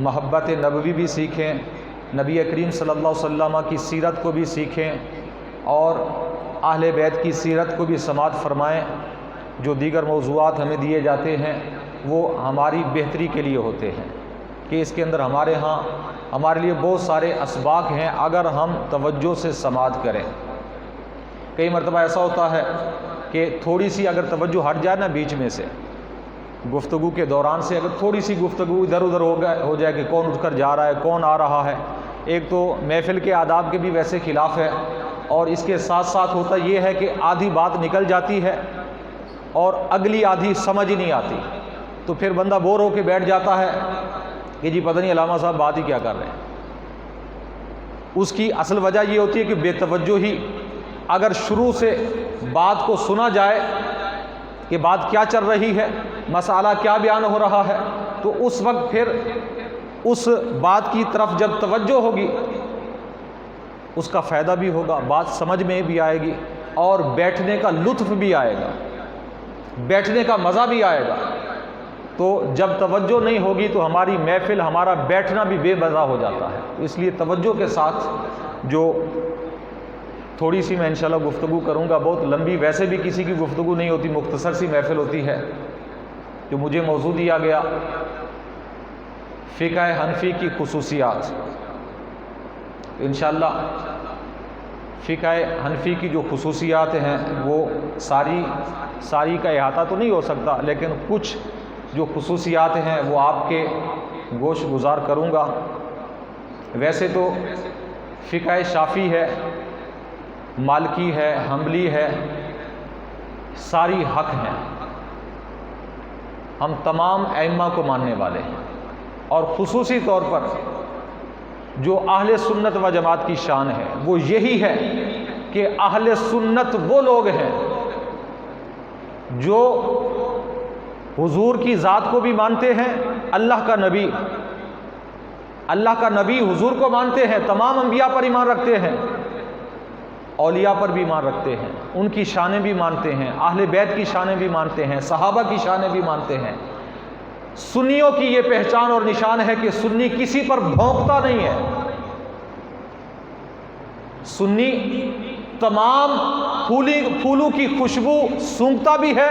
محبت نبوی بھی سیکھیں، نبی کریم صلی اللہ علیہ وسلم کی سیرت کو بھی سیکھیں اور اہل بیت کی سیرت کو بھی سماعت فرمائیں۔ جو دیگر موضوعات ہمیں دیے جاتے ہیں وہ ہماری بہتری کے لیے ہوتے ہیں کہ اس کے اندر ہمارے لیے بہت سارے اسباق ہیں اگر ہم توجہ سے سماعت کریں۔ کئی مرتبہ ایسا ہوتا ہے کہ تھوڑی سی اگر توجہ ہٹ جائے نا بیچ میں سے، گفتگو کے دوران سے اگر تھوڑی سی گفتگو ادھر ادھر ہو جائے کہ کون اٹھ کر جا رہا ہے، کون آ رہا ہے، ایک تو محفل کے آداب کے بھی ویسے خلاف ہے، اور اس کے ساتھ ساتھ ہوتا یہ ہے کہ آدھی بات نکل جاتی ہے اور اگلی آدھی سمجھ ہی نہیں آتی، تو پھر بندہ بور ہو کے بیٹھ جاتا ہے کہ جی پتہ نہیں علامہ صاحب بات ہی کیا کر رہے ہیں۔ اس کی اصل وجہ یہ ہوتی ہے کہ بے توجہی، اگر شروع سے بات کو سنا جائے کہ بات کیا چل رہی ہے، مسئلہ کیا بیان ہو رہا ہے، تو اس وقت پھر اس بات کی طرف جب توجہ ہوگی اس کا فائدہ بھی ہوگا، بات سمجھ میں بھی آئے گی اور بیٹھنے کا لطف بھی آئے گا، بیٹھنے کا مزہ بھی آئے گا۔ تو جب توجہ نہیں ہوگی تو ہماری محفل، ہمارا بیٹھنا بھی بے مزہ ہو جاتا ہے۔ اس لیے توجہ کے ساتھ جو تھوڑی سی میں انشاءاللہ گفتگو کروں گا، بہت لمبی ویسے بھی کسی کی گفتگو نہیں ہوتی، مختصر سی محفل ہوتی ہے۔ جو مجھے موضوع دیا گیا فقہ حنفی کی خصوصیات، انشاءاللہ فقہ حنفی کی جو خصوصیات ہیں وہ ساری کا احاطہ تو نہیں ہو سکتا، لیکن کچھ جو خصوصیات ہیں وہ آپ کے گوش گزار کروں گا۔ ویسے تو فقہ شافعی ہے، مالکی ہے، حنبلی ہے، ساری حق ہیں، ہم تمام ائمہ کو ماننے والے ہیں، اور خصوصی طور پر جو اہل سنت و جماعت کی شان ہے وہ یہی ہے کہ اہل سنت وہ لوگ ہیں جو حضور کی ذات کو بھی مانتے ہیں، اللہ کا نبی حضور کو مانتے ہیں، تمام انبیاء پر ایمان رکھتے ہیں، اولیاء پر بھی ایمان رکھتے ہیں، ان کی شانیں بھی مانتے ہیں، اہل بیت کی شانیں بھی مانتے ہیں، صحابہ کی شانیں بھی مانتے ہیں۔ سنیوں کی یہ پہچان اور نشان ہے کہ سنی کسی پر بھونکتا نہیں ہے، سنی تمام پھولوں کی خوشبو سونگھتا بھی ہے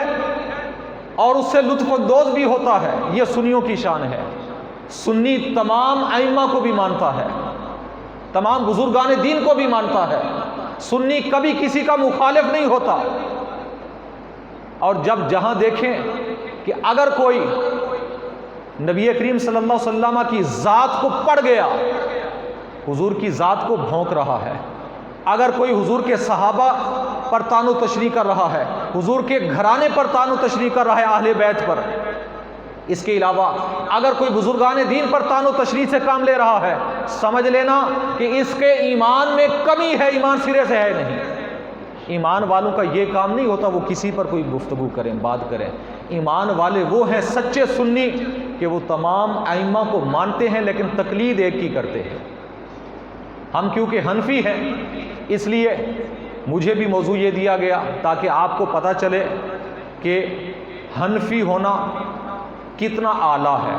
اور اس سے لطف اندوز بھی ہوتا ہے، یہ سنیوں کی شان ہے۔ سنی تمام ائمہ کو بھی مانتا ہے، تمام بزرگان دین کو بھی مانتا ہے، سنی کبھی کسی کا مخالف نہیں ہوتا۔ اور جہاں دیکھیں کہ اگر کوئی نبی کریم صلی اللہ علیہ وسلم کی ذات کو پڑھ گیا، حضور کی ذات کو بھونک رہا ہے، اگر کوئی حضور کے صحابہ پر طعن و تشریح کر رہا ہے، حضور کے گھرانے پر طعن و تشریح کر رہا ہے، اہل بیت پر، اس کے علاوہ اگر کوئی بزرگان دین پر طعن و تشریح سے کام لے رہا ہے، سمجھ لینا کہ اس کے ایمان میں کمی ہے، ایمان سرے سے ہے نہیں۔ ایمان والوں کا یہ کام نہیں ہوتا وہ کسی پر کوئی گفتگو کریں، بات کریں۔ ایمان والے وہ ہیں سچے سنی کہ وہ تمام ائمہ کو مانتے ہیں لیکن تقلید ایک کی کرتے ہیں۔ ہم کیونکہ حنفی ہیں اس لیے مجھے بھی موضوع یہ دیا گیا تاکہ آپ کو پتہ چلے کہ حنفی ہونا کتنا اعلیٰ ہے۔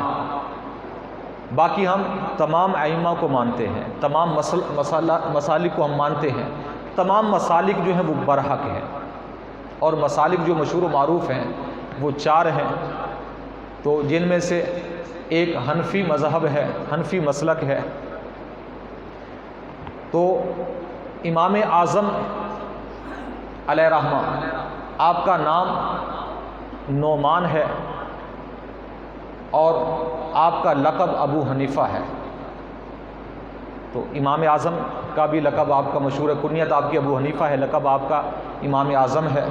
باقی ہم تمام ائمہ کو مانتے ہیں، تمام مسالک کو ہم مانتے ہیں، تمام مسالک جو ہیں وہ برحق ہیں، اور مسالک جو مشہور و معروف ہیں وہ 4 ہیں، تو جن میں سے ایک حنفی مذہب ہے، حنفی مسلک ہے۔ تو امام اعظم علیہ رحمہ، آپ کا نام نعمان ہے اور آپ کا لقب ابو حنیفہ ہے۔ تو امام اعظم کا بھی لقب آپ کا مشہور ہے، کنیت آپ کی ابو حنیفہ ہے، لقب آپ کا امام اعظم ہے۔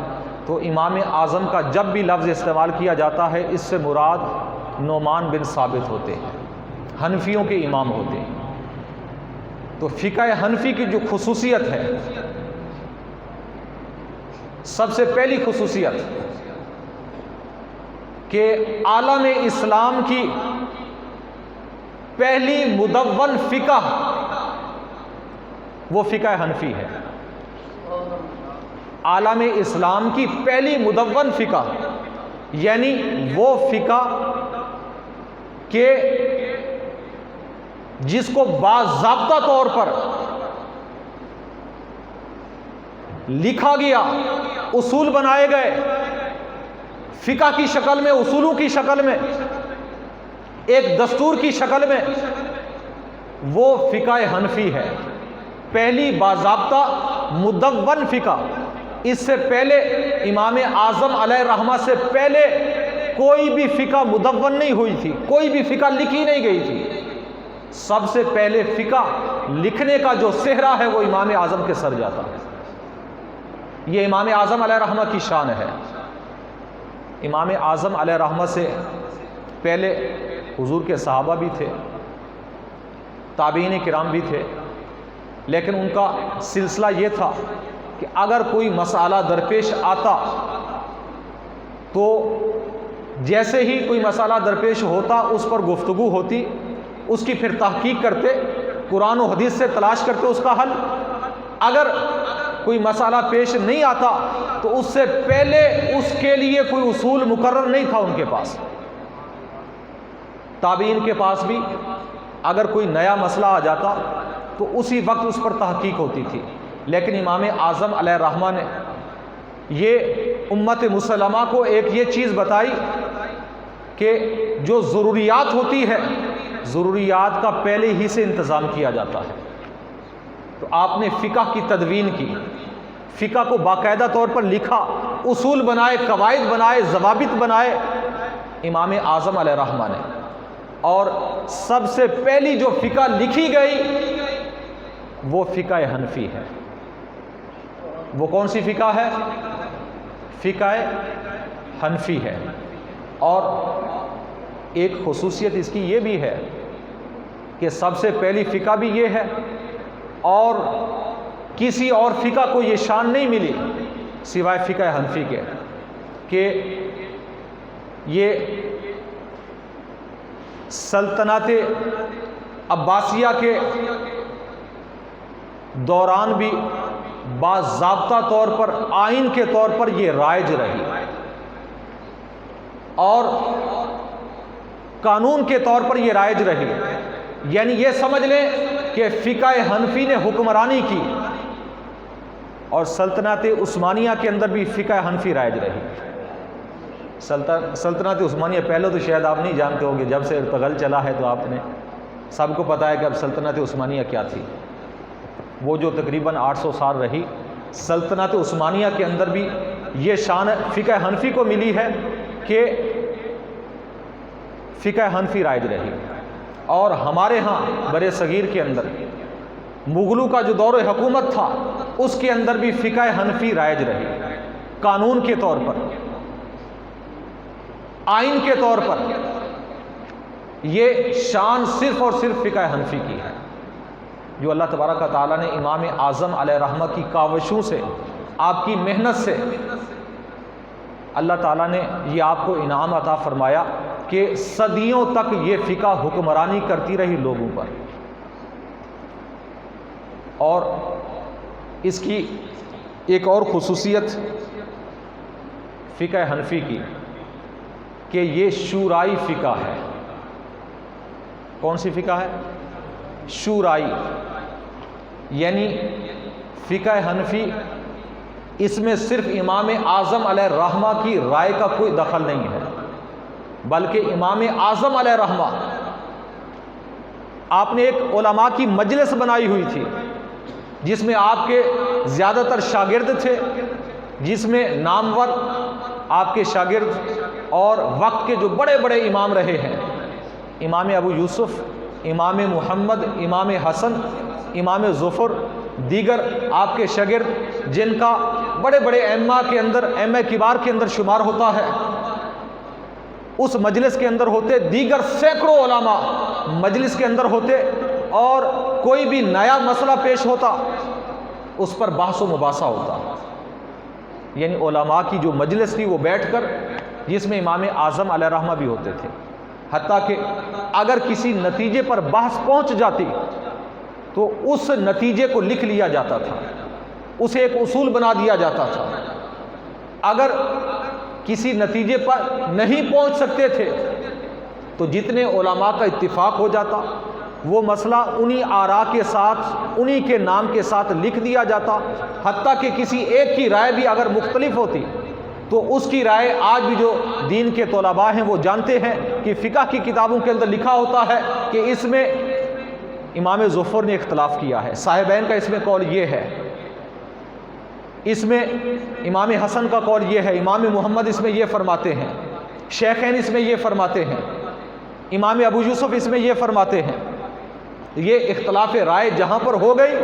تو امام اعظم کا جب بھی لفظ استعمال کیا جاتا ہے اس سے مراد نعمان بن ثابت ہوتے ہیں، حنفیوں کے امام ہوتے ہیں۔ تو فقہ حنفی کی جو خصوصیت ہے، سب سے پہلی خصوصیت کہ عالم اسلام کی پہلی مدون فقہ وہ فقہ حنفی ہے۔ عالم اسلام کی پہلی مدون فقہ یعنی وہ فقہ کہ جس کو باضابطہ طور پر لکھا گیا، اصول بنائے گئے فقہ کی شکل میں، اصولوں کی شکل میں، ایک دستور کی شکل میں، وہ فقہ حنفی ہے۔ پہلی باضابطہ مدون فقہ، اس سے پہلے امام اعظم علیہ الرحمہ سے پہلے کوئی بھی فقہ مدون نہیں ہوئی تھی، کوئی بھی فقہ لکھی نہیں گئی تھی۔ سب سے پہلے فقہ لکھنے کا جو صحرا ہے وہ امام اعظم کے سر جاتا ہے۔ یہ امام اعظم علیہ الرحمہ کی شان ہے۔ امام اعظم علیہ الرحمہ سے پہلے حضور کے صحابہ بھی تھے، تابعین کرام بھی تھے، لیکن ان کا سلسلہ یہ تھا کہ اگر کوئی مسئلہ درپیش آتا تو جیسے ہی کوئی مسئلہ درپیش ہوتا اس پر گفتگو ہوتی، اس کی پھر تحقیق کرتے، قرآن و حدیث سے تلاش کرتے اس کا حل۔ اگر کوئی مسئلہ پیش نہیں آتا تو اس سے پہلے اس کے لیے کوئی اصول مقرر نہیں تھا ان کے پاس۔ تابعین کے پاس بھی اگر کوئی نیا مسئلہ آ جاتا تو اسی وقت اس پر تحقیق ہوتی تھی، لیکن امام اعظم علیہ الرحمہ نے یہ امت مسلمہ کو ایک یہ چیز بتائی کہ جو ضروریات ہوتی ہے، ضروریات کا پہلے ہی سے انتظام کیا جاتا ہے۔ تو آپ نے فقہ کی تدوین کی، فقہ کو باقاعدہ طور پر لکھا، اصول بنائے، قواعد بنائے، ضوابط بنائے امام اعظم علیہ الرحمہ نے۔ اور سب سے پہلی جو فقہ لکھی گئی وہ فقہ حنفی ہے۔ وہ کون سی فقہ ہے؟ فقہ حنفی ہے۔ اور ایک خصوصیت اس کی یہ بھی ہے کہ سب سے پہلی فقہ بھی یہ ہے، اور کسی اور فقہ کو یہ شان نہیں ملی سوائے فقہ حنفی کے کہ یہ سلطنت عباسیہ کے دوران بھی باضابطہ طور پر آئین کے طور پر یہ رائج رہی، اور قانون کے طور پر یہ رائج رہی۔ یعنی یہ سمجھ لیں کہ فقہ حنفی نے حکمرانی کی، اور سلطنت عثمانیہ کے اندر بھی فقہ حنفی رائج رہی۔ سلطنت عثمانیہ پہلے تو شاید آپ نہیں جانتے ہوں گے، جب سے ارطغرل چلا ہے تو آپ نے سب کو پتہ ہے کہ اب سلطنت عثمانیہ کیا تھی۔ وہ جو تقریباً 800 سال رہی، سلطنت عثمانیہ کے اندر بھی یہ شان فقہ حنفی کو ملی ہے کہ فقہ حنفی رائج رہی۔ اور ہمارے ہاں برِ صغیر کے اندر مغلوں کا جو دور حکومت تھا اس کے اندر بھی فقہ حنفی رائج رہی، قانون کے طور پر، آئین کے طور پر۔ یہ شان صرف اور صرف فقہ حنفی کی ہے، جو اللہ تبارک و تعالیٰ نے امام اعظم علیہ الرحمہ کی کاوشوں سے، آپ کی محنت سے اللہ تعالیٰ نے یہ آپ کو انعام عطا فرمایا کہ صدیوں تک یہ فقہ حکمرانی کرتی رہی لوگوں پر۔ اور اس کی ایک اور خصوصیت فقہ حنفی کی کہ یہ شورائی فقہ ہے۔ کون سی فقہ ہے؟ شورائی، یعنی فقہ حنفی اس میں صرف امام اعظم علیہ الرحمہ کی رائے کا کوئی دخل نہیں ہے، بلکہ امام اعظم علیہ الرحمہ آپ نے ایک علماء کی مجلس بنائی ہوئی تھی جس میں آپ کے زیادہ تر شاگرد تھے، جس میں نامور آپ کے شاگرد اور وقت کے جو بڑے بڑے امام رہے ہیں، امام ابو یوسف، امام محمد، امام حسن، امام ظفر، دیگر آپ کے شاگرد جن کا بڑے بڑے ائمہ کے اندر، ائمہ کبار کے اندر شمار ہوتا ہے، اس مجلس کے اندر ہوتے، دیگر سینکڑوں علماء مجلس کے اندر ہوتے، اور کوئی بھی نیا مسئلہ پیش ہوتا اس پر بحث و مباحثہ ہوتا۔ یعنی علماء کی جو مجلس تھی وہ بیٹھ کر، جس میں امام اعظم علیہ الرحمہ بھی ہوتے تھے، حتیٰ کہ اگر کسی نتیجے پر بحث پہنچ جاتی تو اس نتیجے کو لکھ لیا جاتا تھا، اسے ایک اصول بنا دیا جاتا تھا۔ اگر کسی نتیجے پر نہیں پہنچ سکتے تھے تو جتنے علماء کا اتفاق ہو جاتا وہ مسئلہ انہی آراء کے ساتھ، انہی کے نام کے ساتھ لکھ دیا جاتا، حتیٰ کہ کسی ایک کی رائے بھی اگر مختلف ہوتی تو اس کی رائے آج بھی جو دین کے طلباء ہیں وہ جانتے ہیں کہ فقہ کی کتابوں کے اندر لکھا ہوتا ہے کہ اس میں امام ظفر نے اختلاف کیا ہے، صاحبین کا اس میں قول یہ ہے، اس میں امام حسن کا قول یہ ہے، امام محمد اس میں یہ فرماتے ہیں، شیخین اس میں یہ فرماتے ہیں، امام ابو یوسف اس میں یہ فرماتے ہیں۔ یہ اختلاف رائے جہاں پر ہو گئی،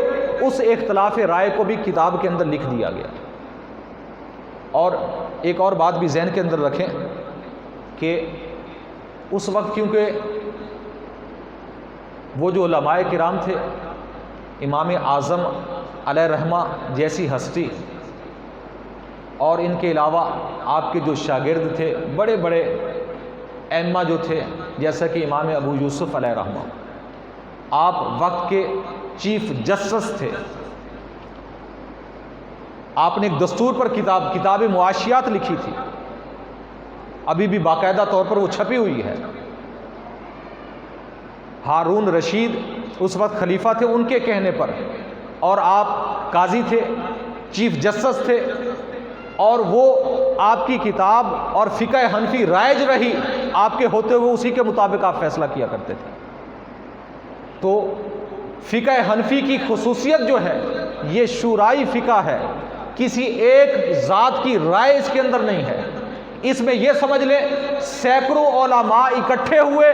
اس اختلاف رائے کو بھی کتاب کے اندر لکھ دیا گیا۔ اور ایک اور بات بھی ذہن کے اندر رکھیں کہ اس وقت کیونکہ وہ جو علماء کرام تھے، امام اعظم علیہ رحمہ جیسی ہستی اور ان کے علاوہ آپ کے جو شاگرد تھے، بڑے بڑے ائمہ جو تھے، جیسا کہ امام ابو یوسف علیہ رحمہ، آپ وقت کے چیف جسٹس تھے، آپ نے ایک دستور پر کتاب معاشیات لکھی تھی، ابھی بھی باقاعدہ طور پر وہ چھپی ہوئی ہے۔ ہارون رشید اس وقت خلیفہ تھے، ان کے کہنے پر، اور آپ قاضی تھے، چیف جسٹس تھے، اور وہ آپ کی کتاب اور فقہ حنفی رائج رہی، آپ کے ہوتے ہوئے اسی کے مطابق آپ فیصلہ کیا کرتے تھے۔ تو فقہ حنفی کی خصوصیت جو ہے یہ شورائی فقہ ہے، کسی ایک ذات کی رائے اس کے اندر نہیں ہے۔ اس میں یہ سمجھ لیں سینکڑوں علماء اکٹھے ہوئے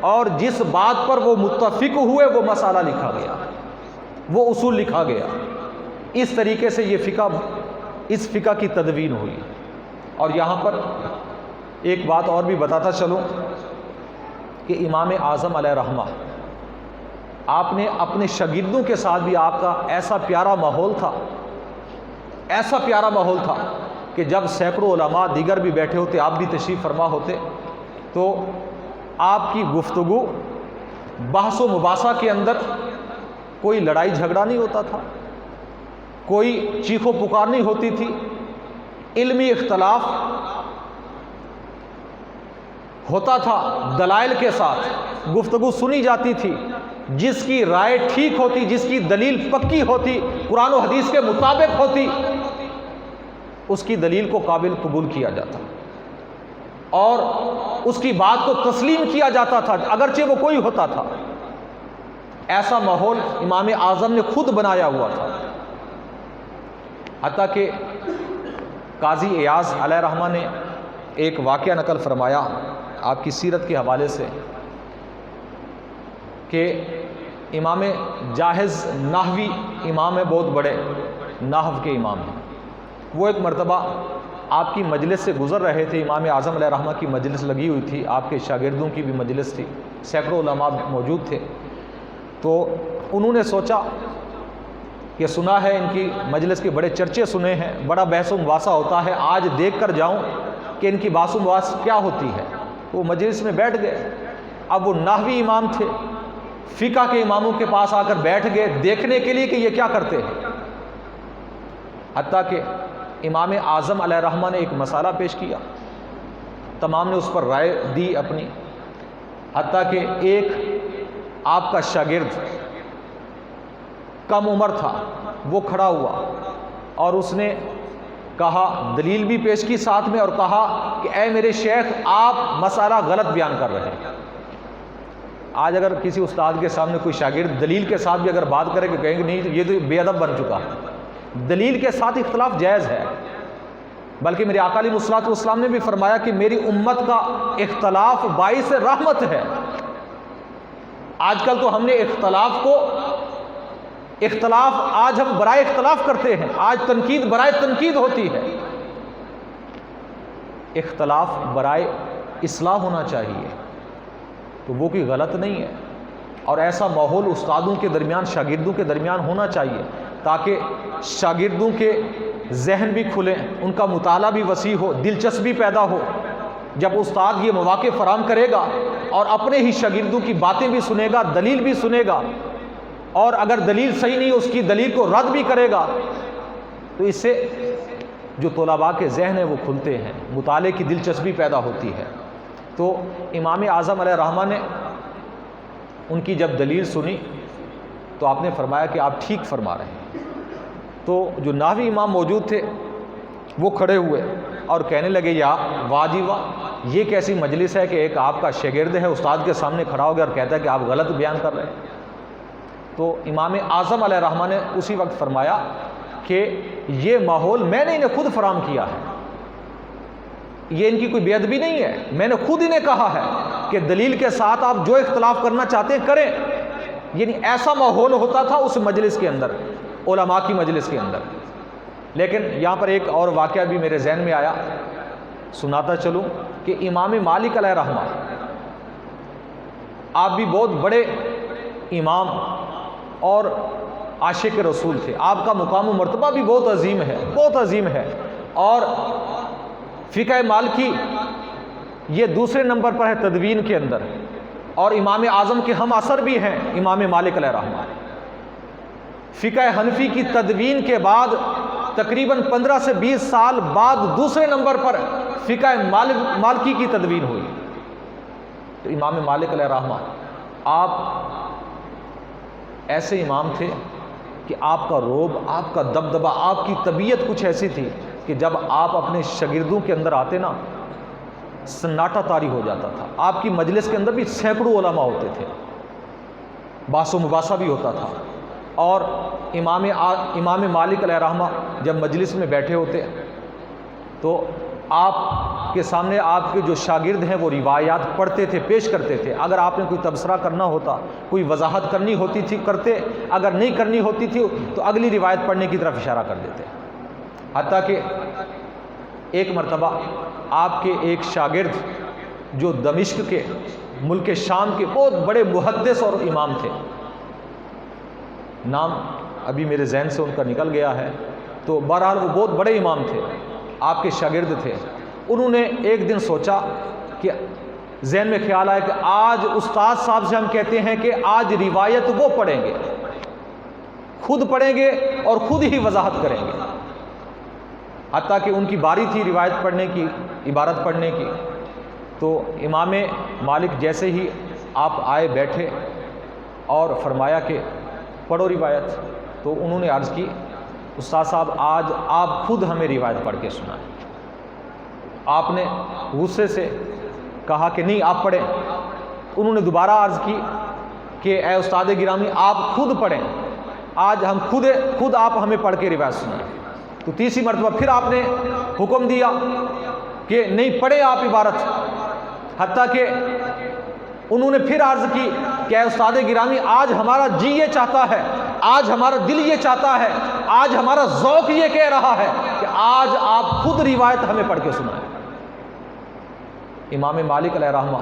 اور جس بات پر وہ متفق ہوئے وہ مسئلہ لکھا گیا، وہ اصول لکھا گیا۔ اس طریقے سے یہ فقہ، اس فقہ کی تدوین ہوئی۔ اور یہاں پر ایک بات اور بھی بتاتا چلوں کہ امام اعظم علیہ رحمہ، آپ نے اپنے شاگردوں کے ساتھ بھی آپ کا ایسا پیارا ماحول تھا، ایسا پیارا ماحول تھا کہ جب سینکڑوں علماء دیگر بھی بیٹھے ہوتے، آپ بھی تشریف فرما ہوتے، تو آپ کی گفتگو بحث و مباحثہ کے اندر کوئی لڑائی جھگڑا نہیں ہوتا تھا، کوئی چیخ و پکار نہیں ہوتی تھی، علمی اختلاف ہوتا تھا، دلائل کے ساتھ گفتگو سنی جاتی تھی، جس کی رائے ٹھیک ہوتی، جس کی دلیل پکی ہوتی، قرآن و حدیث کے مطابق ہوتی، اس کی دلیل کو قابل قبول کیا جاتا اور اس کی بات کو تسلیم کیا جاتا تھا، اگرچہ وہ کوئی ہوتا تھا۔ ایسا ماحول امام اعظم نے خود بنایا ہوا تھا، حتیٰ کہ قاضی ایاز علیہ رحمہ نے ایک واقعہ نقل فرمایا آپ کی سیرت کے حوالے سے کہ امام جاہز نحوی امام ہے، بہت بڑے نحو کے امام ہیں، وہ ایک مرتبہ آپ کی مجلس سے گزر رہے تھے، امام اعظم علیہ رحمہ کی مجلس لگی ہوئی تھی، آپ کے شاگردوں کی بھی مجلس تھی، سینکڑوں علماء موجود تھے، تو انہوں نے سوچا کہ سنا ہے ان کی مجلس کے بڑے چرچے سنے ہیں، بڑا بحث و مباحثہ ہوتا ہے، آج دیکھ کر جاؤں کہ ان کی بحث و مباحث کیا ہوتی ہے۔ وہ مجلس میں بیٹھ گئے، اب وہ نحوی امام تھے، فقہ کے اماموں کے پاس آ کر بیٹھ گئے دیکھنے کے لیے کہ یہ کیا کرتے ہیں، حتیٰ کہ امام اعظم علیہ رحمہ نے ایک مسئلہ پیش کیا، تمام نے اس پر رائے دی اپنی، حتیٰ کہ ایک آپ کا شاگرد کم عمر تھا، وہ کھڑا ہوا اور اس نے کہا، دلیل بھی پیش کی ساتھ میں، اور کہا کہ اے میرے شیخ آپ مسئلہ غلط بیان کر رہے ہیں۔ آج اگر کسی استاد کے سامنے کوئی شاگرد دلیل کے ساتھ بھی اگر بات کرے کہ کہیں گے نہیں یہ تو بے ادب بن چکا ہے۔ دلیل کے ساتھ اختلاف جائز ہے، بلکہ میرے آقا علیہ الصلوۃ والسلام نے بھی فرمایا کہ میری امت کا اختلاف باعث رحمت ہے۔ آج کل تو ہم نے اختلاف آج ہم برائے اختلاف کرتے ہیں، آج تنقید برائے تنقید ہوتی ہے۔ اختلاف برائے اصلاح ہونا چاہیے، تو وہ کوئی غلط نہیں ہے، اور ایسا ماحول استادوں کے درمیان، شاگردوں کے درمیان ہونا چاہیے تاکہ شاگردوں کے ذہن بھی کھلیں، ان کا مطالعہ بھی وسیع ہو، دلچسپی پیدا ہو۔ جب استاد یہ مواقع فراہم کرے گا اور اپنے ہی شاگردوں کی باتیں بھی سنے گا، دلیل بھی سنے گا، اور اگر دلیل صحیح نہیں اس کی دلیل کو رد بھی کرے گا، تو اس سے جو طلباء کے ذہن ہیں وہ کھلتے ہیں، مطالعے کی دلچسپی پیدا ہوتی ہے۔ تو امام اعظم علیہ رحمہ نے ان کی جب دلیل سنی تو آپ نے فرمایا کہ آپ ٹھیک فرما رہے ہیں۔ تو جو نحوی امام موجود تھے وہ کھڑے ہوئے اور کہنے لگے یا واہ جی واہ، یہ کیسی مجلس ہے کہ ایک آپ کا شاگرد ہے استاد کے سامنے کھڑا ہو گیا اور کہتا ہے کہ آپ غلط بیان کر رہے ہیں۔ تو امام اعظم علیہ الرحمہ نے اسی وقت فرمایا کہ یہ ماحول میں نے انہیں خود فراہم کیا ہے، یہ ان کی کوئی بے ادبی نہیں ہے، میں نے خود انہیں کہا ہے کہ دلیل کے ساتھ آپ جو اختلاف کرنا چاہتے ہیں کریں۔ یعنی ایسا ماحول ہوتا تھا اس مجلس کے اندر، علماء کی مجلس کے اندر۔ لیکن یہاں پر ایک اور واقعہ بھی میرے ذہن میں آیا، سناتا چلوں کہ امام مالک علیہ الرحمہ آپ بھی بہت بڑے امام اور عاشق رسول تھے، آپ کا مقام و مرتبہ بھی بہت عظیم ہے، بہت عظیم ہے، اور فقہ مالکی یہ دوسرے نمبر پر ہے تدوین کے اندر، اور امام اعظم کے ہم عصر بھی ہیں امام مالک علیہ الرحمہ۔ فقہ حنفی کی تدوین کے بعد تقریباً 15 سے 20 سال بعد دوسرے نمبر پر فقہ مالکی کی تدوین ہوئی۔ تو امام مالک علیہ الرحمہ آپ ایسے امام تھے کہ آپ کا رعب، آپ کا دبدبہ، آپ کی طبیعت کچھ ایسی تھی کہ جب آپ اپنے شاگردوں کے اندر آتے نا سناٹا طاری ہو جاتا تھا۔ آپ کی مجلس کے اندر بھی سینکڑوں علماء ہوتے تھے، باس و مباحثہ بھی ہوتا تھا، اور امام مالک علیہ الرحمہ جب مجلس میں بیٹھے ہوتے تو آپ کے سامنے آپ کے جو شاگرد ہیں وہ روایات پڑھتے تھے، پیش کرتے تھے۔ اگر آپ نے کوئی تبصرہ کرنا ہوتا، کوئی وضاحت کرنی ہوتی تھی کرتے، اگر نہیں کرنی ہوتی تھی تو اگلی روایت پڑھنے کی طرف اشارہ کر دیتے۔ حتیٰ کہ ایک مرتبہ آپ کے ایک شاگرد جو دمشق کے ملک شام کے بہت بڑے محدث اور امام تھے، نام ابھی میرے ذہن سے ان کا نکل گیا ہے، تو بہرحال وہ بہت بڑے امام تھے، آپ کے شاگرد تھے۔ انہوں نے ایک دن سوچا کہ ذہن میں خیال آیا کہ آج استاد صاحب سے ہم کہتے ہیں کہ آج روایت وہ پڑھیں گے، خود پڑھیں گے اور خود ہی وضاحت کریں گے۔ حتیٰ کہ ان کی باری تھی روایت پڑھنے کی، عبارت پڑھنے کی۔ تو امام مالک جیسے ہی آپ آئے بیٹھے اور فرمایا کہ پڑھو روایت، تو انہوں نے عرض کی استاد صاحب آج آپ خود ہمیں روایت پڑھ کے سنائیں۔ آپ نے غصے سے کہا کہ نہیں آپ پڑھیں۔ انہوں نے دوبارہ عرض کی کہ اے استاد گرامی آپ خود پڑھیں، آج ہم خود آپ ہمیں پڑھ کے روایت سنائیں۔ تو تیسری مرتبہ پھر آپ نے حکم دیا کہ نہیں پڑھیں آپ عبارت۔ حتیٰ کہ انہوں نے پھر عرض کی کہ اے استاد گرامی آج ہمارا جی یہ چاہتا ہے، آج ہمارا دل یہ چاہتا ہے، آج ہمارا ذوق یہ کہہ رہا ہے کہ آج آپ خود روایت ہمیں پڑھ کے سنائیں۔ امام مالک علیہ الرحمہ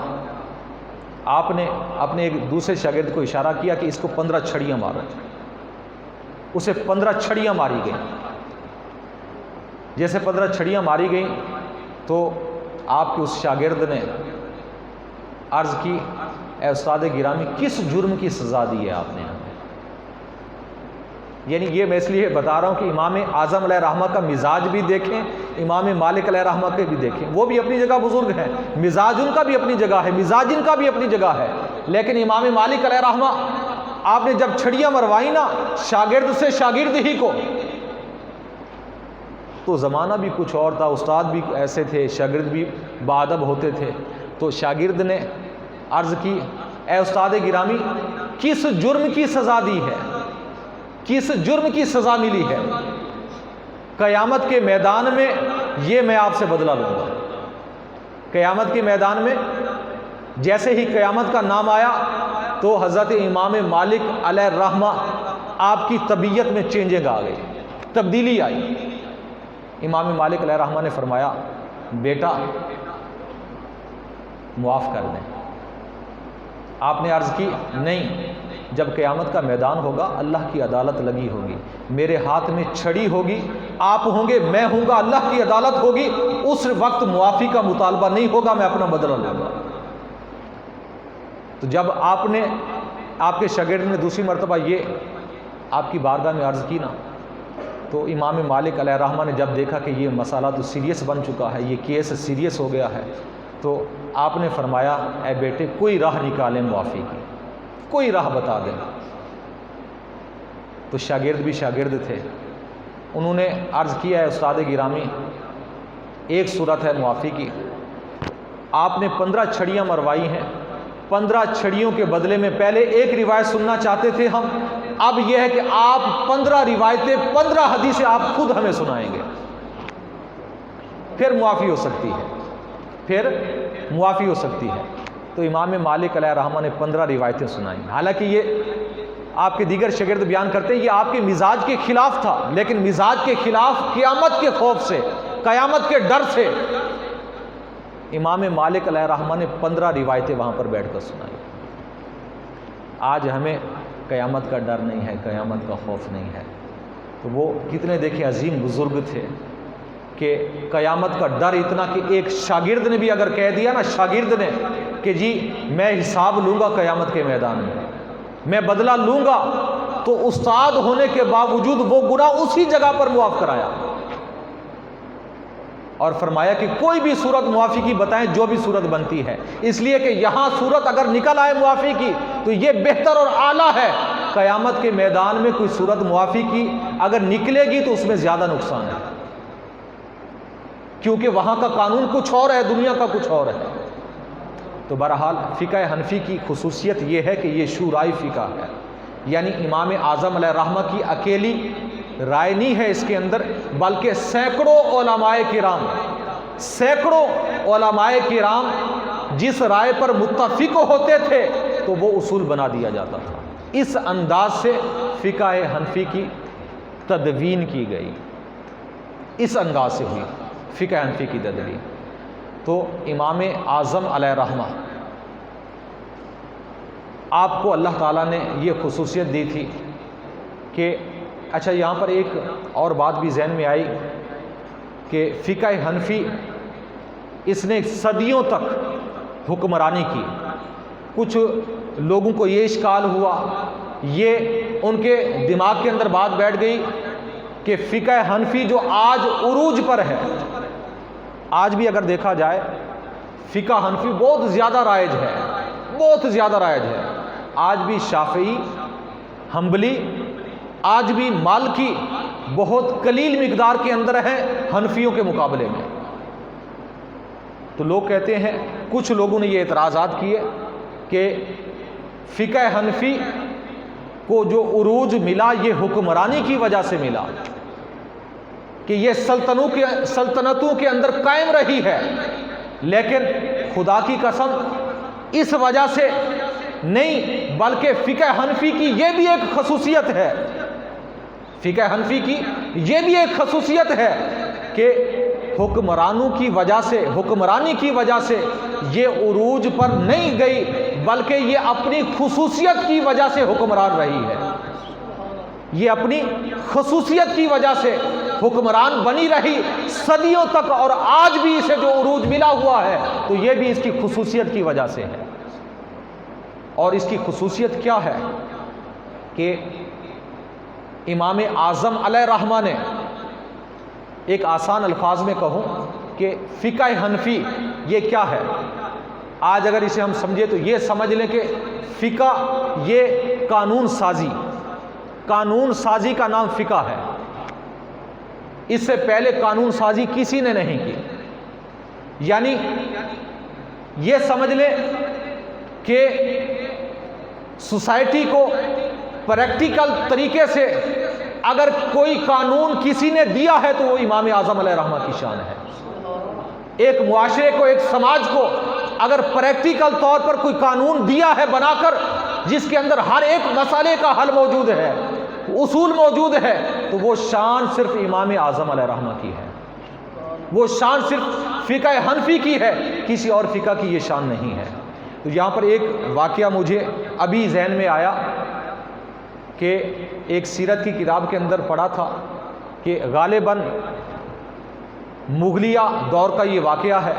آپ نے اپنے ایک دوسرے شاگرد کو اشارہ کیا کہ اس کو 15 چھڑیاں مارو۔ اسے 15 چھڑیاں ماری گئیں۔ جیسے 15 چھڑیاں ماری گئیں تو آپ کے اس شاگرد نے عرض کی اے استاد گرامی کس جرم کی سزا دی ہے آپ نے ہمیں؟ یعنی یہ میں اس لیے بتا رہا ہوں کہ امام اعظم علیہ الرحمہ کا مزاج بھی دیکھیں، امام مالک علیہ الرحمہ کے بھی دیکھیں۔ وہ بھی اپنی جگہ بزرگ ہیں، مزاج ان کا بھی اپنی جگہ ہے، مزاج ان کا بھی اپنی جگہ ہے، لیکن امام مالک علیہ الرحمہ آپ نے جب چھڑیاں مروائی نا شاگرد سے شاگرد ہی کو، تو زمانہ بھی کچھ اور تھا، استاد بھی ایسے تھے، شاگرد بھی باادب ہوتے تھے۔ تو شاگرد نے عرض کی اے استاد گرامی کس جرم کی سزا دی ہے، کس جرم کی سزا ملی ہے؟ قیامت کے میدان میں یہ میں آپ سے بدلہ لوں گا۔ قیامت کے میدان میں جیسے ہی قیامت کا نام آیا تو حضرت امام مالک علیہ الرحمہ آپ کی طبیعت میں چینجنگ آ گئی، تبدیلی آئی۔ امام مالک علیہ الرحمہ نے فرمایا بیٹا معاف کر دیں۔ آپ نے عرض کی نہیں، جب قیامت کا میدان ہوگا اللہ کی عدالت لگی ہوگی، میرے ہاتھ میں چھڑی ہوگی، آپ ہوں گے میں ہوں گا، اللہ کی عدالت ہوگی، اس وقت معافی کا مطالبہ نہیں ہوگا، میں اپنا بدلہ لوں گا۔ تو جب آپ کے شاگرد نے دوسری مرتبہ یہ آپ کی بارگاہ میں عرض کی نا، تو امام مالک علیہ الرحمہ نے جب دیکھا کہ یہ مسئلہ تو سیریس بن چکا ہے، یہ کیس سیریس ہو گیا ہے، تو آپ نے فرمایا اے بیٹے کوئی راہ نکالیں معافی کی۔ کوئی راہ بتا دیں۔ تو شاگرد بھی شاگرد تھے، انہوں نے عرض کیا ہے استاد گرامی ایک صورت ہے معافی کی، آپ نے 15 چھڑیاں مروائی ہیں، 15 چھڑیوں کے بدلے میں پہلے ایک روایت سننا چاہتے تھے ہم، اب یہ ہے کہ آپ 15 روایتیں 15 حدیثیں آپ خود ہمیں سنائیں گے، پھر معافی ہو سکتی ہے، پھر معافی ہو سکتی ہے۔ تو امام مالک علیہ الرحمہ نے 15 روایتیں سنائیں، حالانکہ یہ آپ کے دیگر شاگرد بیان کرتے ہیں یہ آپ کے مزاج کے خلاف تھا، لیکن مزاج کے خلاف قیامت کے خوف سے، قیامت کے ڈر سے امام مالک علیہ الرحمہ نے 15 روایتیں وہاں پر بیٹھ کر سنائی۔ آج ہمیں قیامت کا ڈر نہیں ہے، قیامت کا خوف نہیں ہے، تو وہ کتنے دیکھیں عظیم بزرگ تھے کہ قیامت کا ڈر اتنا کہ ایک شاگرد نے بھی اگر کہہ دیا نا، شاگرد نے کہ جی میں حساب لوں گا قیامت کے میدان میں بدلہ لوں گا، تو استاد ہونے کے باوجود وہ گناہ اسی جگہ پر معاف کرایا اور فرمایا کہ کوئی بھی صورت معافی کی بتائیں جو بھی صورت بنتی ہے، اس لیے کہ یہاں صورت اگر نکل آئے معافی کی تو یہ بہتر اور اعلیٰ ہے، قیامت کے میدان میں کوئی صورت معافی کی اگر نکلے گی تو اس میں زیادہ نقصان ہے، کیونکہ وہاں کا قانون کچھ اور ہے، دنیا کا کچھ اور ہے۔ تو بہرحال فقہ حنفی کی خصوصیت یہ ہے کہ یہ شورائے فقہ ہے، یعنی امام اعظم علیہ الرحمہ کی اکیلی رائے نہیں ہے اس کے اندر، بلکہ سینکڑوں علماء کرام جس رائے پر متفق ہوتے تھے تو وہ اصول بنا دیا جاتا تھا۔ اس انداز سے فقہ حنفی کی تدوین کی گئی، اس انداز سے ہوئی فقہ حنفی کی تدوین۔ تو امام اعظم علیہ الرحمہ آپ کو اللہ تعالیٰ نے یہ خصوصیت دی تھی کہ اچھا یہاں پر ایک اور بات بھی ذہن میں آئی کہ فقہ حنفی اس نے صدیوں تک حکمرانی کی۔ کچھ لوگوں کو یہ اشکال ہوا، یہ ان کے دماغ کے اندر بات بیٹھ گئی کہ فقہ حنفی جو آج عروج پر ہے، آج بھی اگر دیکھا جائے فقہ حنفی بہت زیادہ رائج ہے، بہت زیادہ رائج ہے، آج بھی شافعی، حنبلی، آج بھی مالکی بہت قلیل مقدار کے اندر ہے حنفیوں کے مقابلے میں۔ تو لوگ کہتے ہیں، کچھ لوگوں نے یہ اعتراضات کیے کہ فقہ حنفی کو جو عروج ملا یہ حکمرانی کی وجہ سے ملا، کہ یہ سلطنتوں کے اندر قائم رہی ہے، لیکن خدا کی قسم اس وجہ سے نہیں، بلکہ فقہ حنفی کی یہ بھی ایک خصوصیت ہے، فقہ حنفی کی یہ بھی ایک خصوصیت ہے کہ حکمرانوں کی وجہ سے، حکمرانی کی وجہ سے یہ عروج پر نہیں گئی، بلکہ یہ اپنی خصوصیت کی وجہ سے حکمران رہی ہے، یہ اپنی خصوصیت کی وجہ سے حکمران بنی رہی صدیوں تک، اور آج بھی اسے جو عروج ملا ہوا ہے تو یہ بھی اس کی خصوصیت کی وجہ سے ہے۔ اور اس کی خصوصیت کیا ہے کہ امام اعظم علیہ الرحمہ نے، ایک آسان الفاظ میں کہوں کہ فقہ حنفی یہ کیا ہے، آج اگر اسے ہم سمجھے تو یہ سمجھ لیں کہ فقہ یہ قانون سازی کا نام فقہ ہے، اس سے پہلے قانون سازی کسی نے نہیں کی، یعنی یہ سمجھ لیں کہ سوسائٹی کو پریکٹیکل طریقے سے اگر کوئی قانون کسی نے دیا ہے تو وہ امام اعظم علیہ الرحمہ کی شان ہے۔ ایک معاشرے کو، ایک سماج کو اگر پریکٹیکل طور پر کوئی قانون دیا ہے بنا کر، جس کے اندر ہر ایک مسئلے کا حل موجود ہے، اصول موجود ہے، تو وہ شان صرف امام اعظم علیہ الرحمہ کی ہے، وہ شان صرف فقہ حنفی کی ہے، کسی اور فقہ کی یہ شان نہیں ہے۔ تو یہاں پر ایک واقعہ مجھے ابھی ذہن میں آیا کہ ایک سیرت کی کتاب کے اندر پڑھا تھا کہ غالباً مغلیہ دور کا یہ واقعہ ہے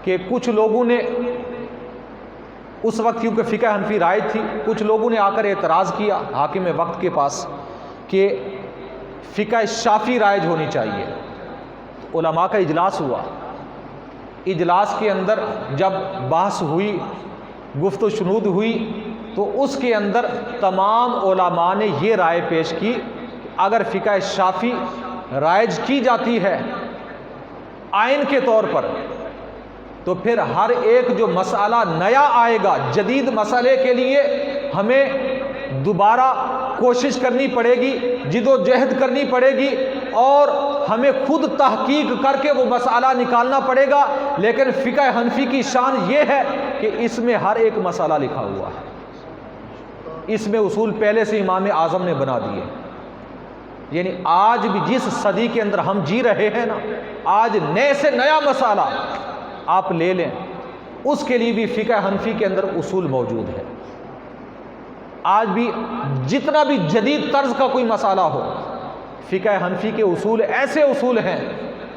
کہ کچھ لوگوں نے اس وقت، کیونکہ فقہ حنفی رائج تھی، کچھ لوگوں نے آ کر اعتراض کیا حاکم وقت کے پاس کہ فقہ شافعی رائج ہونی چاہیے۔ علماء کا اجلاس ہوا، اجلاس کے اندر جب بحث ہوئی، گفت و شنود ہوئی، تو اس کے اندر تمام علماء نے یہ رائے پیش کی، اگر فقہ شافعی رائج کی جاتی ہے آئین کے طور پر، تو پھر ہر ایک جو مسئلہ نیا آئے گا جدید مسئلے کے لیے ہمیں دوبارہ کوشش کرنی پڑے گی، جد و جہد کرنی پڑے گی، اور ہمیں خود تحقیق کر کے وہ مسئلہ نکالنا پڑے گا۔ لیکن فقہ حنفی کی شان یہ ہے کہ اس میں ہر ایک مسئلہ لکھا ہوا ہے، اس میں اصول پہلے سے امام اعظم نے بنا دیے۔ یعنی آج بھی جس صدی کے اندر ہم جی رہے ہیں نا، آج نئے سے نیا مسئلہ آپ لے لیں، اس کے لیے بھی فقہ حنفی کے اندر اصول موجود ہے۔ آج بھی جتنا بھی جدید طرز کا کوئی مسئلہ ہو، فقہ حنفی کے اصول ایسے اصول ہیں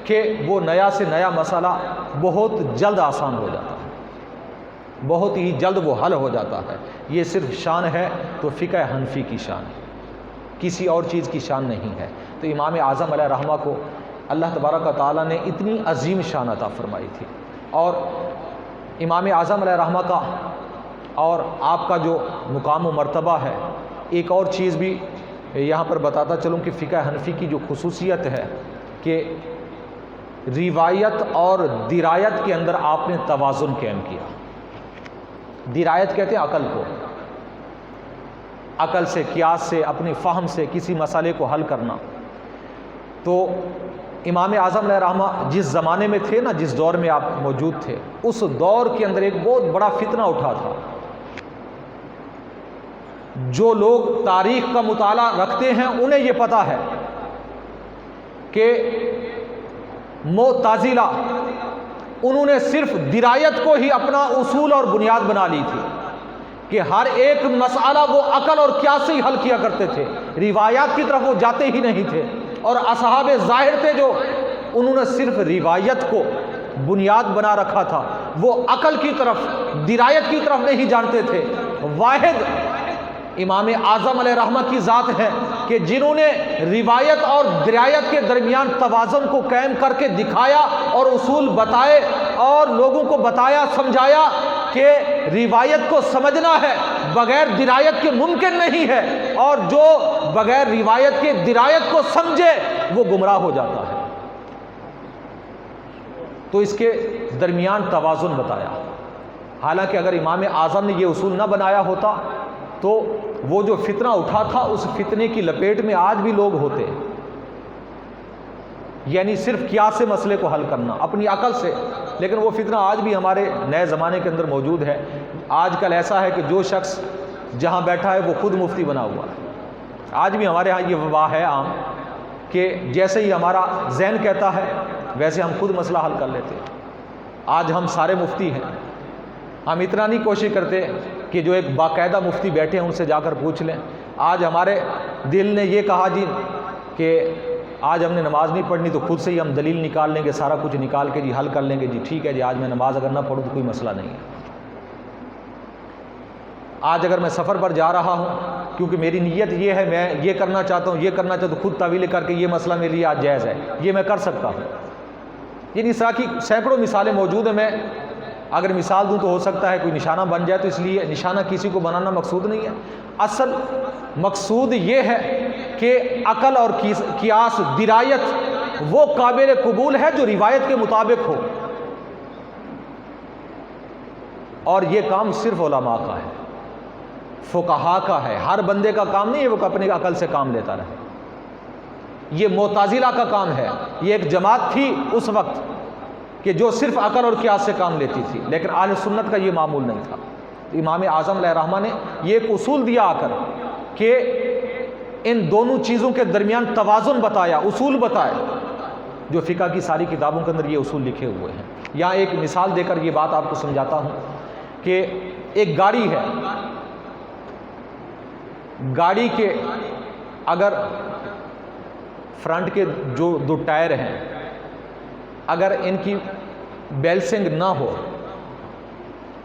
کہ وہ نیا سے نیا مسئلہ بہت جلد آسان ہو جاتا ہے، بہت ہی جلد وہ حل ہو جاتا ہے۔ یہ صرف شان ہے تو فقہ حنفی کی شان ہے، کسی اور چیز کی شان نہیں ہے۔ تو امام اعظم علیہ رحمہ کو اللہ تبارک و تعالیٰ نے اتنی عظیم شان عطا فرمائی تھی۔ اور امام اعظم علیہ رحمہ کا اور آپ کا جو مقام و مرتبہ ہے، ایک اور چیز بھی یہاں پر بتاتا چلوں کہ فقہ حنفی کی جو خصوصیت ہے کہ روایت اور درایت کے اندر آپ نے توازن قائم کیا۔ درایت کہتے ہیں عقل کو، عقل سے، قیاس سے، اپنے فہم سے کسی مسئلے کو حل کرنا۔ تو امام اعظم علیہ رحمہ جس زمانے میں تھے نا، جس دور میں آپ موجود تھے، اس دور کے اندر ایک بہت بڑا فتنہ اٹھا تھا۔ جو لوگ تاریخ کا مطالعہ رکھتے ہیں انہیں یہ پتہ ہے کہ معتزلہ انہوں نے صرف درایت کو ہی اپنا اصول اور بنیاد بنا لی تھی، کہ ہر ایک مسئلہ وہ عقل اور قیاس سے ہی حل کیا کرتے تھے، روایات کی طرف وہ جاتے ہی نہیں تھے۔ اور اصحاب ظاہر تھے جو انہوں نے صرف روایت کو بنیاد بنا رکھا تھا، وہ عقل کی طرف، درایت کی طرف نہیں جانتے تھے۔ واحد امام اعظم علیہ رحمہ کی ذات ہے کہ جنہوں نے روایت اور درایت کے درمیان توازن کو قائم کر کے دکھایا اور اصول بتائے اور لوگوں کو بتایا، سمجھایا کہ روایت کو سمجھنا ہے، بغیر درایت کے ممکن نہیں ہے، اور جو بغیر روایت کے درایت کو سمجھے وہ گمراہ ہو جاتا ہے۔ تو اس کے درمیان توازن بتایا۔ حالانکہ اگر امام اعظم نے یہ اصول نہ بنایا ہوتا تو وہ جو فتنہ اٹھا تھا، اس فتنے کی لپیٹ میں آج بھی لوگ ہوتے، یعنی صرف قیاس سے مسئلے کو حل کرنا اپنی عقل سے۔ لیکن وہ فتنہ آج بھی ہمارے نئے زمانے کے اندر موجود ہے۔ آج کل ایسا ہے کہ جو شخص جہاں بیٹھا ہے وہ خود مفتی بنا ہوا ہے۔ آج بھی ہمارے ہاں یہ وبا ہے عام کہ جیسے ہی ہمارا ذہن کہتا ہے ویسے ہم خود مسئلہ حل کر لیتے ہیں۔ آج ہم سارے مفتی ہیں، ہم اتنا نہیں کوشش کرتے کہ جو ایک باقاعدہ مفتی بیٹھے ہیں ان سے جا کر پوچھ لیں۔ آج ہمارے دل نے یہ کہا جی کہ آج ہم نے نماز نہیں پڑھنی تو خود سے ہی ہم دلیل نکال لیں گے، سارا کچھ نکال کے جی حل کر لیں گے، جی ٹھیک ہے جی آج میں نماز اگر نہ پڑھوں تو کوئی مسئلہ نہیں ہے۔ آج اگر میں سفر پر جا رہا ہوں کیونکہ میری نیت یہ ہے، میں یہ کرنا چاہتا ہوں، یہ کرنا چاہتا ہوں، خود تعویل کر کے یہ مسئلہ میرے لیے آج جائز ہے، یہ میں کر سکتا ہوں۔ یعنی اس طرح کی سینکڑوں مثالیں موجود ہیں۔ میں اگر مثال دوں تو ہو سکتا ہے کوئی نشانہ بن جائے، تو اس لیے نشانہ کسی کو بنانا مقصود نہیں ہے۔ اصل مقصود یہ ہے کہ عقل اور قیاس، درایت وہ قابل قبول ہے جو روایت کے مطابق ہو، اور یہ کام صرف علماء کا ہے، فقہاء کا ہے۔ ہر بندے کا کام نہیں ہے وہ اپنی عقل سے کام لیتا رہے۔ یہ معتزلہ کا کام ہے۔ یہ ایک جماعت تھی اس وقت کہ جو صرف عقل اور قیاس سے کام لیتی تھی، لیکن اہل سنت کا یہ معمول نہیں تھا۔ امام اعظم علیہ رحمہ نے یہ ایک اصول دیا آ کر کہ ان دونوں چیزوں کے درمیان توازن بتایا، اصول بتائے، جو فقہ کی ساری کتابوں کے اندر یہ اصول لکھے ہوئے ہیں۔ یہاں ایک مثال دے کر یہ بات آپ کو سمجھاتا ہوں کہ ایک گاڑی ہے، گاڑی کے اگر فرنٹ کے جو دو ٹائر ہیں اگر ان کی بیلنسنگ نہ ہو،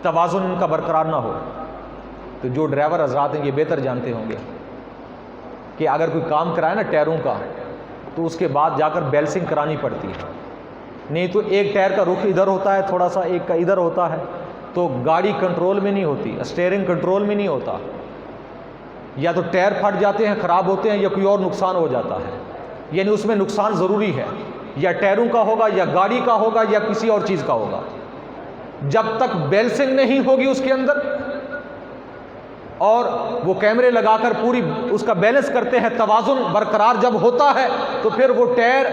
توازن ان کا برقرار نہ ہو، تو جو ڈرائیور حضرات ہیں یہ بہتر جانتے ہوں گے کہ اگر کوئی کام کرائے نا ٹائروں کا تو اس کے بعد جا کر بیلنسنگ کرانی پڑتی ہے، نہیں تو ایک ٹائر کا رخ ادھر ہوتا ہے تھوڑا سا، ایک کا ادھر ہوتا ہے، تو تو گاڑی کنٹرول میں نہیں ہوتی، اسٹیئرنگ کنٹرول میں نہیں ہوتا، یا تو ٹائر پھٹ جاتے ہیں، خراب ہوتے ہیں، یا کوئی اور نقصان ہو جاتا ہے، یعنی اس میں نقصان ضروری ہے، یا ٹائروں کا ہوگا، یا گاڑی کا ہوگا، یا کسی اور چیز کا ہوگا۔ جب تک بیلنسنگ نہیں ہوگی اس کے اندر، اور وہ کیمرے لگا کر پوری اس کا بیلنس کرتے ہیں، توازن برقرار جب ہوتا ہے تو پھر وہ ٹائر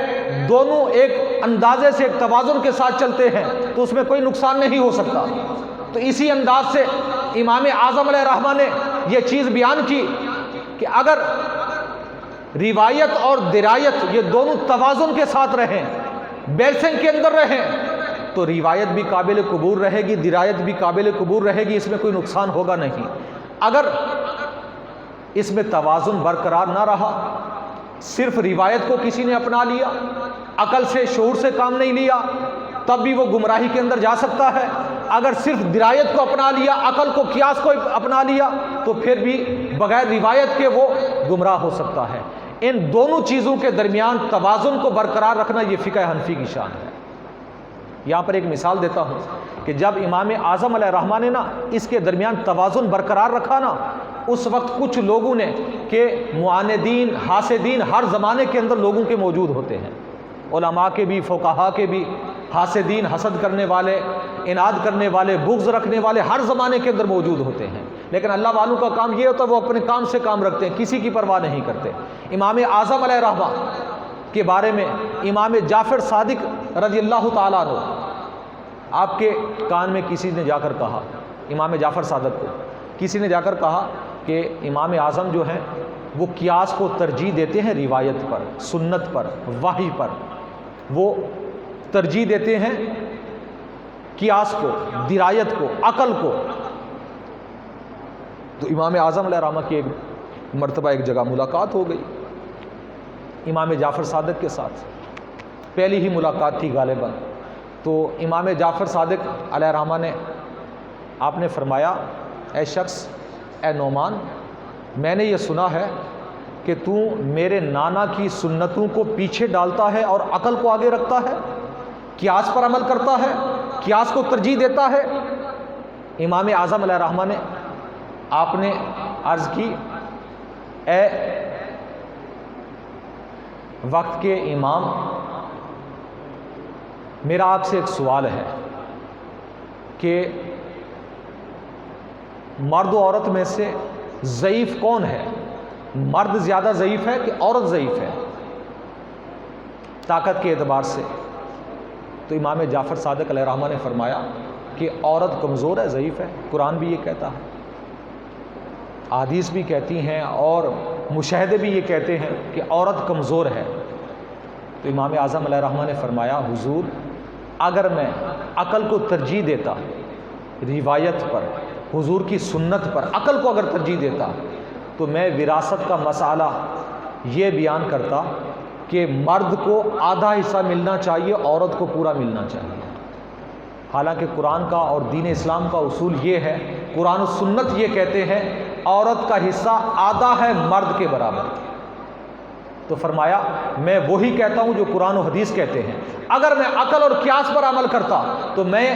دونوں ایک اندازے سے، ایک توازن کے ساتھ چلتے ہیں، تو اس میں کوئی نقصان نہیں ہو سکتا۔ تو اسی انداز سے امام اعظم علیہ الرحمہ نے یہ چیز بیان کی کہ اگر روایت اور درایت یہ دونوں توازن کے ساتھ رہیں، بیلنسنگ کے اندر رہیں، تو روایت بھی قابل قبول رہے گی، درایت بھی قابل قبول رہے گی، اس میں کوئی نقصان ہوگا نہیں۔ اگر اس میں توازن برقرار نہ رہا، صرف روایت کو کسی نے اپنا لیا، عقل سے، شعور سے کام نہیں لیا، تب بھی وہ گمراہی کے اندر جا سکتا ہے۔ اگر صرف درایت کو اپنا لیا، عقل کو، قیاس کو اپنا لیا، تو پھر بھی بغیر روایت کے وہ گمراہ ہو سکتا ہے۔ ان دونوں چیزوں کے درمیان توازن کو برقرار رکھنا یہ فقہ حنفی کی شان ہے۔ یہاں پر ایک مثال دیتا ہوں کہ جب امام اعظم علیہ الرحمہ نے نا اس کے درمیان توازن برقرار رکھا نا، اس وقت کچھ لوگوں نے کہ معاندین، حاسدین ہر زمانے کے اندر لوگوں کے موجود ہوتے ہیں، علماء کے بھی، فقہاء کے بھی، حاسدین، حسد کرنے والے، اناد کرنے والے، بغض رکھنے والے ہر زمانے کے اندر موجود ہوتے ہیں، لیکن اللہ والوں کا کام یہ ہوتا ہے وہ اپنے کام سے کام رکھتے ہیں، کسی کی پرواہ نہیں کرتے۔ امام اعظم علیہ الرحمہ کے بارے میں امام جعفر صادق رضی اللہ تعالیٰ عنہ، آپ کے کان میں کسی نے جا کر کہا، امام جعفر صادق کو کسی نے جا کر کہا کہ امام اعظم جو ہیں وہ قیاس کو ترجیح دیتے ہیں روایت پر، سنت پر، وحی پر، وہ ترجیح دیتے ہیں قیاس کو، درایت کو، عقل کو۔ تو امام اعظم علیہ الرحمہ کی ایک مرتبہ ایک جگہ ملاقات ہو گئی امام جعفر صادق کے ساتھ، پہلی ہی ملاقات تھی غالباً۔ تو امام جعفر صادق علیہ الرحمہ نے، آپ نے فرمایا، اے شخص، اے نعمان، میں نے یہ سنا ہے کہ تو میرے نانا کی سنتوں کو پیچھے ڈالتا ہے اور عقل کو آگے رکھتا ہے، قیاس پر عمل کرتا ہے، قیاس کو ترجیح دیتا ہے۔ امام اعظم علیہ الرحمہ نے، آپ نے عرض کی، اے وقت کے امام، میرا آپ سے ایک سوال ہے کہ مرد و عورت میں سے ضعیف کون ہے؟ مرد زیادہ ضعیف ہے کہ عورت ضعیف ہے طاقت کے اعتبار سے؟ تو امام جعفر صادق علیہ الرحمہ نے فرمایا کہ عورت کمزور ہے، ضعیف ہے، قرآن بھی یہ کہتا ہے، احادیث بھی کہتی ہیں، اور مشاہدے بھی یہ کہتے ہیں کہ عورت کمزور ہے۔ تو امام اعظم علیہ الرحمہ نے فرمایا، حضور، اگر میں عقل کو ترجیح دیتا، روایت پر، حضور کی سنت پر عقل کو اگر ترجیح دیتا، تو میں وراثت کا مسئلہ یہ بیان کرتا کہ مرد کو آدھا حصہ ملنا چاہیے، عورت کو پورا ملنا چاہیے۔ حالانکہ قرآن کا اور دین اسلام کا اصول یہ ہے، قرآن و سنت یہ کہتے ہیں عورت کا حصہ آدھا ہے مرد کے برابر۔ تو فرمایا، میں وہی کہتا ہوں جو قرآن و حدیث کہتے ہیں۔ اگر میں عقل اور قیاس پر عمل کرتا تو میں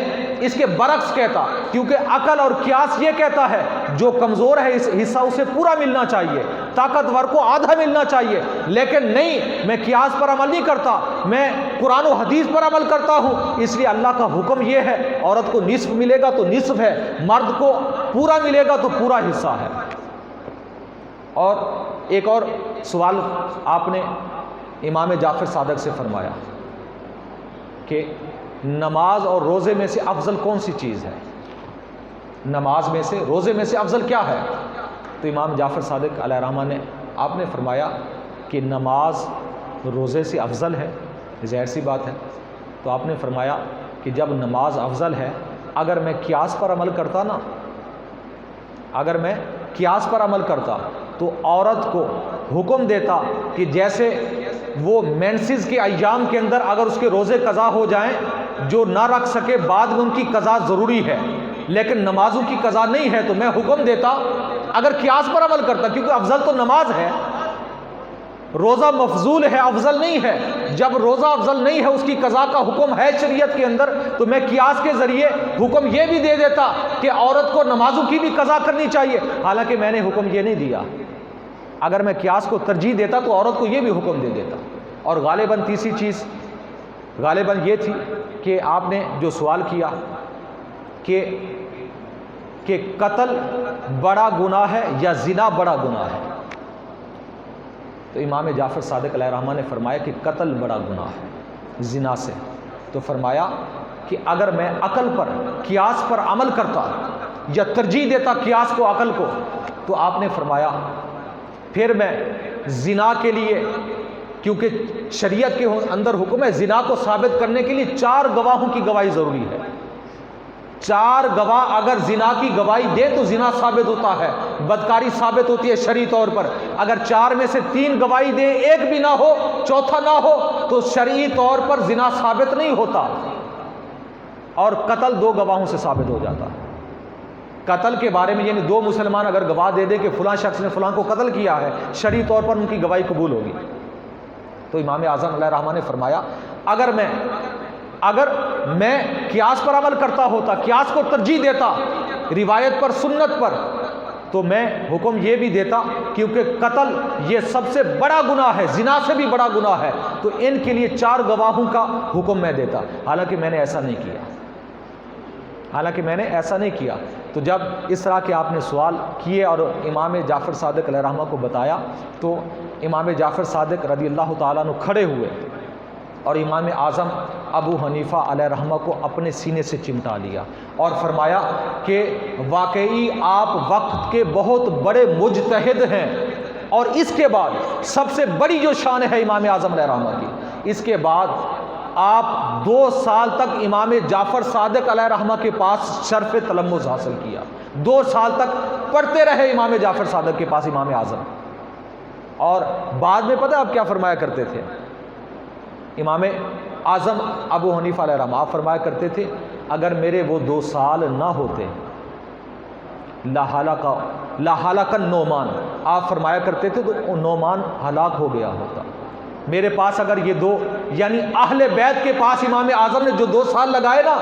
اس کے برعکس کہتا، کیونکہ عقل اور قیاس یہ کہتا ہے جو کمزور ہے اس حصہ اسے پورا ملنا چاہیے، طاقتور کو آدھا ملنا چاہیے، لیکن نہیں، میں قیاس پر عمل نہیں کرتا، میں قرآن و حدیث پر عمل کرتا ہوں۔ اس لیے اللہ کا حکم یہ ہے، عورت کو نصف ملے گا تو نصف ہے، مرد کو پورا ملے گا تو پورا حصہ ہے۔ اور ایک اور سوال آپ نے امام جعفر صادق سے فرمایا کہ نماز اور روزے میں سے افضل کون سی چیز ہے؟ نماز میں سے، روزے میں سے افضل کیا ہے؟ تو امام جعفر صادق علیہ الرحمہ نے، آپ نے فرمایا کہ نماز روزے سے افضل ہے، ظاہر سی بات ہے۔ تو آپ نے فرمایا کہ جب نماز افضل ہے، اگر میں قیاس پر عمل کرتا نا، اگر میں قیاس پر عمل کرتا تو عورت کو حکم دیتا کہ جیسے وہ مینسز کے ایام کے اندر اگر اس کے روزے قضا ہو جائیں، جو نہ رکھ سکے بعد میں ان کی قضا ضروری ہے، لیکن نمازوں کی قضا نہیں ہے، تو میں حکم دیتا اگر قیاس پر عمل کرتا، کیونکہ افضل تو نماز ہے، روزہ مفضول ہے، افضل نہیں ہے۔ جب روزہ افضل نہیں ہے، اس کی قضا کا حکم ہے شریعت کے اندر، تو میں قیاس کے ذریعے حکم یہ بھی دے دیتا کہ عورت کو نمازوں کی بھی قضا کرنی چاہیے، حالانکہ میں نے حکم یہ نہیں دیا۔ اگر میں قیاس کو ترجیح دیتا تو عورت کو یہ بھی حکم دے دیتا۔ اور غالباً تیسری چیز غالباً یہ تھی کہ آپ نے جو سوال کیا کہ قتل بڑا گناہ ہے یا زنا بڑا گناہ ہے، تو امام جعفر صادق علیہ الرحمہ نے فرمایا کہ قتل بڑا گناہ ہے زنا سے۔ تو فرمایا کہ اگر میں عقل پر قیاس پر عمل کرتا یا ترجیح دیتا قیاس کو عقل کو، تو آپ نے فرمایا پھر میں زنا کے لیے، کیونکہ شریعت کے اندر حکم ہے زنا کو ثابت کرنے کے لیے 4 گواہوں کی گواہی ضروری ہے۔ 4 گواہ اگر زنا کی گواہی دے تو زنا ثابت ہوتا ہے، بدکاری ثابت ہوتی ہے شرعی طور پر۔ اگر 4 میں سے 3 گواہی دیں، ایک بھی نہ ہو، چوتھا نہ ہو، تو شرعی طور پر زنا ثابت نہیں ہوتا، اور قتل 2 گواہوں سے ثابت ہو جاتا ہے۔ قتل کے بارے میں یعنی 2 مسلمان اگر گواہ دے دے کہ فلاں شخص نے فلاں کو قتل کیا ہے، شرعی طور پر ان کی گواہی قبول ہوگی۔ تو امام اعظم علیہ الرحمہ نے فرمایا اگر میں قیاس پر عمل کرتا ہوتا، قیاس کو ترجیح دیتا روایت پر، سنت پر، تو میں حکم یہ بھی دیتا، کیونکہ قتل یہ سب سے بڑا گناہ ہے، زنا سے بھی بڑا گناہ ہے، تو ان کے لیے 4 گواہوں کا حکم میں دیتا۔ حالانکہ میں نے ایسا نہیں کیا۔ تو جب اس طرح کے آپ نے سوال کیے اور امام جعفر صادق علیہ الرحمہ کو بتایا، تو امام جعفر صادق رضی اللہ تعالیٰ عنہ کھڑے ہوئے اور امام اعظم ابو حنیفہ علیہ الرحمہ کو اپنے سینے سے چمٹا لیا اور فرمایا کہ واقعی آپ وقت کے بہت بڑے مجتہد ہیں، اور اس کے بعد سب سے بڑی جو شان ہے امام اعظم علیہ الرحمہ کی، اس کے بعد آپ 2 سال تک امام جعفر صادق علیہ الرحمہ کے پاس شرف تلمذ حاصل کیا۔ 2 سال تک پڑھتے رہے امام جعفر صادق کے پاس امام اعظم۔ اور بعد میں پتہ آپ کیا فرمایا کرتے تھے؟ امام اعظم ابو حنیفہ علیہ الرحمہ آپ فرمایا کرتے تھے اگر میرے وہ 2 سال نہ ہوتے لَهَلَكَ النُّعْمَانُ، آپ فرمایا کرتے تھے تو نعمان ہلاک ہو گیا ہوتا۔ میرے پاس اگر یہ 2 یعنی اہل بیت کے پاس امام اعظم نے جو 2 سال لگائے نا،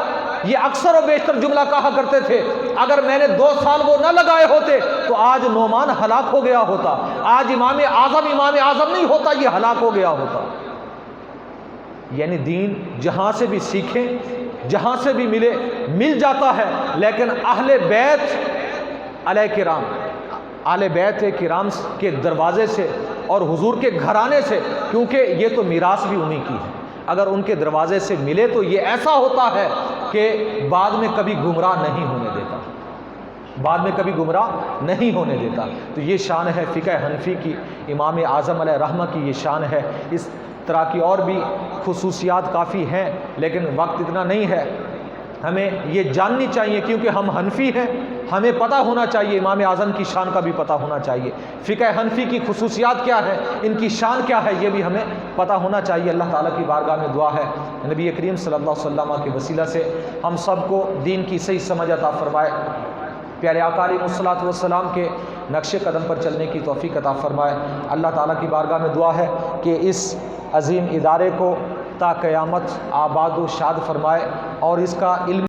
یہ اکثر و بیشتر جملہ کہا کرتے تھے اگر میں نے 2 سال وہ نہ لگائے ہوتے تو آج نعمان ہلاک ہو گیا ہوتا، آج امام اعظم نہیں ہوتا، یہ ہلاک ہو گیا ہوتا۔ یعنی دین جہاں سے بھی سیکھیں، جہاں سے بھی مل جاتا ہے، لیکن اہل بیت علیہ کرام کے دروازے سے اور حضور کے گھرانے سے، کیونکہ یہ تو میراث بھی انہی کی ہے، اگر ان کے دروازے سے ملے تو یہ ایسا ہوتا ہے کہ بعد میں کبھی گمراہ نہیں ہونے دیتا۔ تو یہ شان ہے فقہ حنفی کی، امام اعظم علیہ الرحمہ کی یہ شان ہے۔ اس طرح کی اور بھی خصوصیات کافی ہیں، لیکن وقت اتنا نہیں ہے۔ ہمیں یہ جاننی چاہیے کیونکہ ہم حنفی ہیں، ہمیں پتہ ہونا چاہیے، امام اعظم کی شان کا بھی پتہ ہونا چاہیے، فقہ حنفی کی خصوصیات کیا ہے، ان کی شان کیا ہے، یہ بھی ہمیں پتہ ہونا چاہیے۔ اللہ تعالیٰ کی بارگاہ میں دعا ہے نبی کریم صلی اللہ علیہ وسلم کے وسیلہ سے ہم سب کو دین کی صحیح سمجھ عطا فرمائے، پیارے آقا علیہ الصلوۃ والسلام کے نقش قدم پر چلنے کی توفیق عطا فرمائے۔ اللہ تعالیٰ کی بارگاہ میں دعا ہے کہ اس عظیم ادارے کو تا قیامت آباد و شاد فرمائے، اور اس کا علم